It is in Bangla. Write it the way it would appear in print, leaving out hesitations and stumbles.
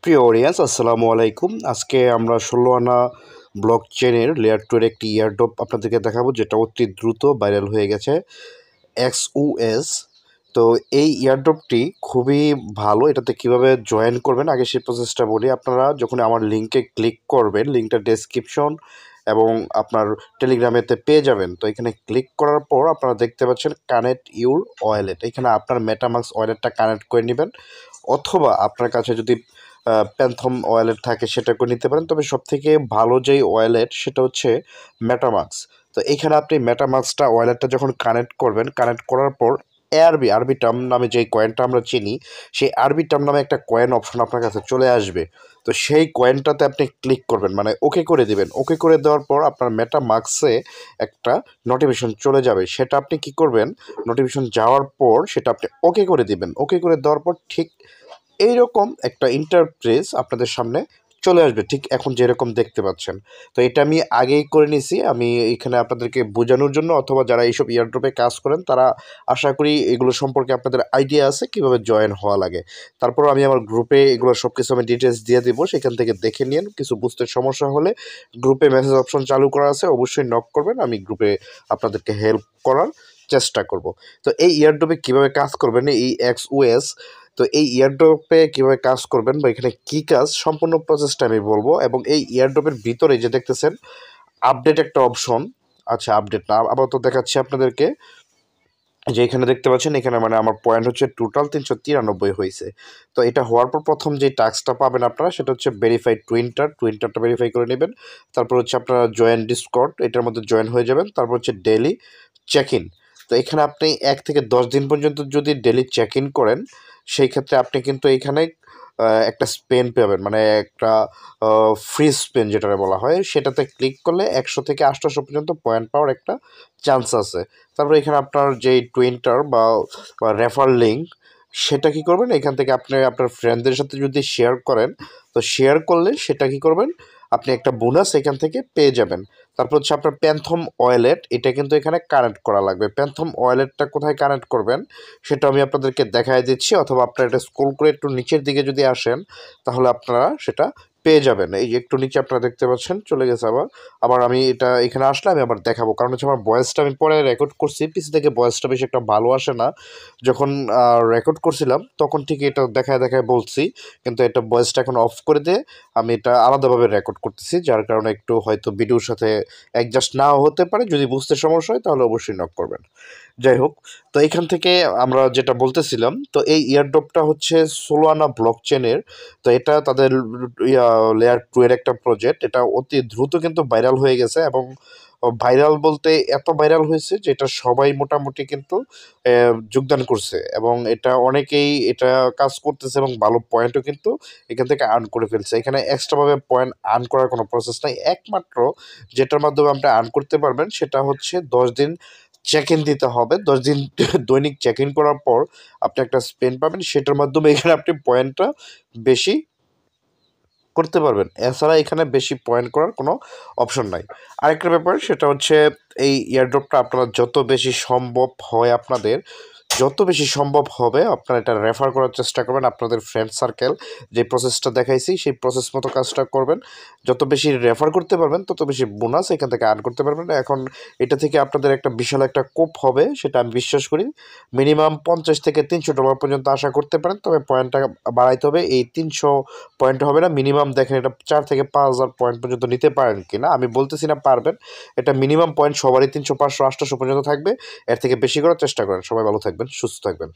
প্রিয় অডিয়েন্স আসসালামু আলাইকুম। আজকে আমরা ১৬ আনা ব্লক চেনের লেয়ার 2 এর একটি ইয়ারড্রপ আপনাদেরকে দেখাবো, যেটা অতি দ্রুত ভাইরাল হয়ে গেছে, XOS। তো এই ইয়ারড্রপটি খুবই ভালো। এটাতে কিভাবে জয়েন করবেন আগে সেই প্রসেসটা বলি। আপনারা যখন আমার লিঙ্কে ক্লিক করবেন, লিঙ্কটা ডেসক্রিপশন এবং আপনার টেলিগ্রামেতে পেয়ে যাবেন। তো এখানে ক্লিক করার পর আপনারা দেখতে পাচ্ছেন কানেক্ট ইউর ওয়ালেট। এখানে আপনার মেটামাস্ক ওয়ালেটটা কানেক্ট করে নেবেন, অথবা আপনার কাছে যদি প্যান্থম ওয়ালেট থাকে সেটা করে নিতে পারেন। তবে সবথেকে ভালো যেই ওয়ালেট সেটা হচ্ছে মেটামাস্ক। তো এইখানে আপনি মেটামাস্কটা ওয়ালেটটা যখন কানেক্ট করবেন, কানেক্ট করার পর আরবিটাম নামে যেই কয়েনটা আমরা চিনি, সেই আরবিটাম নামে একটা কয়েন অপশন আপনার কাছে চলে আসবে। তো সেই কয়েনটাতে আপনি ক্লিক করবেন, মানে ওকে করে দিবেন। ওকে করে দেওয়ার পর আপনার মেটামাস্কে একটা নোটিফিকেশন চলে যাবে। সেটা আপনি কি করবেন, নোটিফিকেশন যাওয়ার পর সেটা আপনি ওকে করে দিবেন। ওকে করে দেওয়ার পর ঠিক এইরকম একটা ইন্টারফেস আপনাদের সামনে চলে আসবে, ঠিক এখন যেরকম দেখতে পাচ্ছেন। তো এটা আমি আগেই করে নিছি, আমি এখানে আপনাদেরকে বোঝানোর জন্য, অথবা যারা এইসব ইয়ারড্রপে কাজ করেন তারা আশা করি এগুলো সম্পর্কে আপনাদের আইডিয়া আছে কীভাবে জয়েন হওয়া লাগে। তারপর আমি আমার গ্রুপে এগুলো সব কিছু আমি ডিটেলস দিয়ে দিব, সেখান থেকে দেখে নিন। কিছু বুঝতে সমস্যা হলে গ্রুপে মেসেজ অপশন চালু করা আছে, অবশ্যই নক করবেন, আমি গ্রুপে আপনাদেরকে হেল্প করার চেষ্টা করব। তো এই ইয়ারড্রপে কীভাবে কাজ করবেন, এই XOS, তো এই ইয়ারড্রপে কীভাবে কাজ করবেন বা এখানে কী কাজ, সম্পূর্ণ প্রসেসটা আমি বলবো। এবং এই ইয়ারড্রপের ভিতরে যে দেখতেছেন আপডেট একটা অপশন আছে, আপডেট না আপাতত দেখাচ্ছি আপনাদেরকে, যে এখানে দেখতে পাচ্ছেন, এখানে মানে আমার পয়েন্ট হচ্ছে টোটাল 393 হয়েছে। তো এটা হওয়ার পর প্রথম যে টাস্কটা পাবেন আপনারা, সেটা হচ্ছে ভেরিফাইড টুইটারটা ভেরিফাই করে নেবেন। তারপর হচ্ছে আপনারা জয়েন ডিসকর্ড, এটার মধ্যে জয়েন হয়ে যাবেন। তারপর হচ্ছে ডেইলি চেক ইন। তো এখানে আপনি 1 থেকে 10 দিন পর্যন্ত যদি ডেইলি চেক ইন করেন, সেই ক্ষেত্রে আপনি কিন্তু এখানে একটা স্পেন পাবেন, মানে একটা ফ্রি স্পেন যেটা বলা হয়, সেটাতে ক্লিক করলে 100 থেকে 800 পর্যন্ত পয়েন্ট পাওয়ার একটা চান্স আছে। তারপরে এখানে আপনার যেই টুইটার বা রেফার লিঙ্ক, সেটা কি করবেন, এখান থেকে আপনি আপনার ফ্রেন্ডদের সাথে যদি শেয়ার করেন, তো শেয়ার করলে সেটা কি করবেন, আপনি একটা বোনাস এখান থেকে পেয়ে যাবেন। তারপর হচ্ছে আপনার প্যান্থম ওয়ালেট, এটা কিন্তু এখানে কানেক্ট করা লাগবে। প্যান্থম ওয়ালেটটা কোথায় কানেক্ট করবেন সেটা আমি আপনাদেরকে দেখাই দিচ্ছি, অথবা আপনারা এটা স্ক্রল করে একটু নিচের দিকে যদি আসেন, তাহলে আপনারা সেটা পেয়ে যাবেন। এই যে একটু নিচে আপনারা দেখতে পাচ্ছেন চলে গেছে। আবার আমি এটা এখানে আসলে আমি আবার দেখাবো, কারণ হচ্ছে আমার ভয়েসটা আমি পরে রেকর্ড করছি, পিছু থেকে ভয়েসটা বেশি একটা ভালো আসে না। যখন রেকর্ড করছিলাম তখন ঠিক এটা দেখায় দেখায় বলছি, কিন্তু এটা ভয়েসটা এখন অফ করে দিয়ে আমি এটা আলাদাভাবে রেকর্ড করতেছি, যার কারণে একটু হয়তো ভিডিওর সাথে অ্যাডজাস্ট নাও হতে পারে। যদি বুঝতে সমস্যা হয় তাহলে অবশ্যই নক করবেন। যাই হোক, তো এখান থেকে আমরা যেটা বলতেছিলাম, তো এই ইয়ারড্রপটা হচ্ছে 16 আনা ব্লক চেনের। তো এটা তাদের লেয়ার 2 এর একটা প্রজেক্ট। এটা অতি দ্রুত কিন্তু ভাইরাল হয়ে গেছে, এবং ভাইরাল বলতে এত ভাইরাল হয়েছে যে এটা সবাই মোটামুটি কিন্তু যোগদান করছে, এবং এটা অনেকেই এটা কাজ করতেছে এবং ভালো পয়েন্টও কিন্তু এখান থেকে আর্ন করে ফেলছে। এখানে এক্সট্রাভাবে পয়েন্ট আর্ন করার কোনো প্রসেস নাই। একমাত্র যেটার মাধ্যমে আপনি আর্ন করতে পারবেন সেটা হচ্ছে 10 দিন চেক ইন দিতে হবে। 10 দিন দৈনিক চেক ইন করার পর আপনি একটা স্পেন পাবেন, সেটার মাধ্যমে এখানে আপনি পয়েন্টটা বেশি করতে পারবেন। এছাড়া এখানে বেশি পয়েন্ট করার কোনো অপশন নাই। আরেকটা ব্যাপার, সেটা হচ্ছে এই এয়ারড্রপটা আপনারা যত বেশি সম্ভব হয় আপনাদের, যত বেশি সম্ভব হবে আপনারা এটা রেফার করার চেষ্টা করবেন। আপনাদের ফ্রেন্ড সার্কেল যে প্রসেসটা দেখাইছি সেই প্রসেস মতো কাজটা করবেন। যত বেশি রেফার করতে পারবেন তত বেশি বোনাস এখান থেকে আর্ন করতে পারবেন। এখন এটা থেকে আপনাদের একটা বিশাল একটা কোপ হবে, সেটা আমি বিশ্বাস করি। মিনিমাম $50 থেকে $300 পর্যন্ত আশা করতে পারেন, তবে পয়েন্টটা বাড়াইতে হবে। এই 300 পয়েন্ট হবে না, মিনিমাম দেখেন এটা 4 থেকে 5,000 পয়েন্ট পর্যন্ত নিতে পারেন কিনা। আমি বলতেছি না পারবেন, এটা মিনিমাম পয়েন্ট সবারই 300, 500, 800 পর্যন্ত থাকবে। এর থেকে বেশি করার চেষ্টা করেন। সবাই ভালো থাকবেন, সুস্থ থাকবেন।